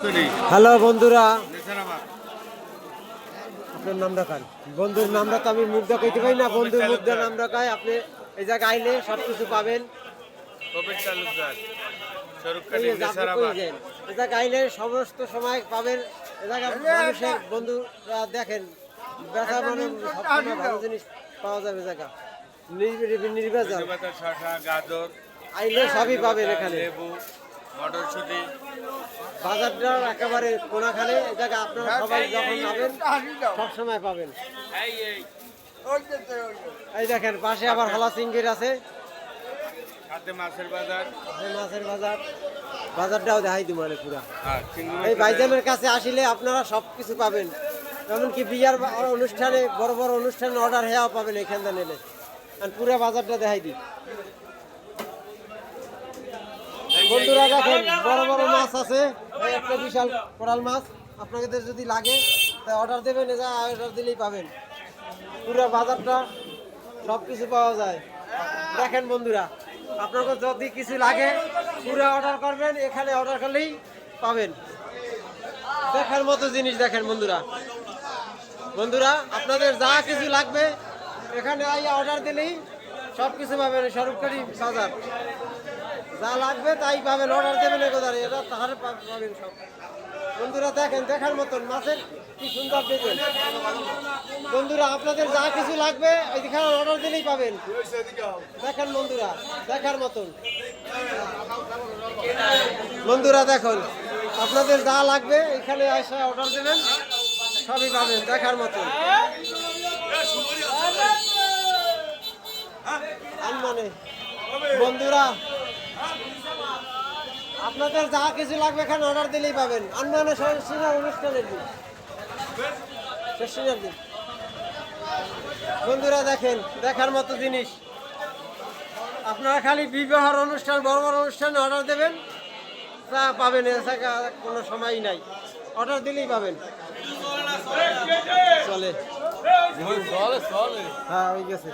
Hello বন্ধুরা, আপনার নাম রাখান। বন্ধুর নাম রাখা আমি মুখ দেখাইতে পারি না, বন্ধুর মুখ দিয়ে নাম রাখায়। আপনি এই জায়গায় আইলে সব কিছু পাবেন। এই জায়গায় আইলে সমস্ত সময় পাবেন। এ জায়গায় মানুষের বন্ধুরা দেখেন ব্যথা মানে সবসময় ভালো জিনিস পাওয়া যাবে। জায়গা নির্বাচন আইলে সবই পাবেন এখানে। মটরশুটি বাজারটা একেবারে কোনাখানে। এই জায়গা আপনারা সবাই যখন যাবেন সব সময় পাবেন। এই দেখেন পাশে আবার হালা সিঙ্গির আছে, মাছের বাজার। মাছের বাজার, বাজারটাও দেখাই দিব মানে পুরা। এই ভাইজানের কাছে আসলে আপনারা সব কিছু পাবেন, এমনকি বিয়ার অনুষ্ঠানে বড় বড় অনুষ্ঠানে অর্ডার হেয়াও পাবেন এখান থেকে নিলে। পুরা বাজারটা দেখাই দিই বন্ধুরা। দেখেন বড় বড় মাছ আছে, একটা বিশাল কোরাল মাছ। আপনাদের যদি লাগে তাই অর্ডার দেবেন, অর্ডার দিলেই পাবেন। পুরো বাজারটা সব কিছু পাওয়া যায়। দেখেন বন্ধুরা, আপনাদের যদি কিছু লাগে পুরো অর্ডার করবেন, এখানে অর্ডার করলেই পাবেন। দেখার মতো জিনিস দেখেন বন্ধুরা। বন্ধুরা আপনাদের যা কিছু লাগবে এখানে আইয়া অর্ডার দিলেই সব কিছু পাবেন। সরকারি বাজার যা লাগবে তাই পাবেন, অর্ডার দেবেন একদারে, এটা তাহারে পাবেন সব। বন্ধুরা দেখেন দেখার মতন মাছের কি সুন্দর দেখবেন। বন্ধুরা আপনাদের যা কিছু লাগবে এখানে অর্ডার দিলেই পাবেন। দেখেন বন্ধুরা দেখার মতন। বন্ধুরা দেখুন আপনাদের যা লাগবে এখানে এসে অর্ডার দেবেন, সবই পাবেন দেখার মতন। মানে বন্ধুরা আপনাদের যা কিছু লাগবে এখানে অর্ডার দিলেই পাবেন। আনমানে অনুষ্ঠানের দিন, দিন। বন্ধুরা দেখেন দেখার মতো জিনিস। আপনারা খালি বিবাহের অনুষ্ঠান বড় বড় অনুষ্ঠানে অর্ডার দেবেন, তা পাবেন। এছাড়া কোনো সময়ই নাই, অর্ডার দিলেই পাবেন। চলে হ্যাঁ হয়ে গেছে।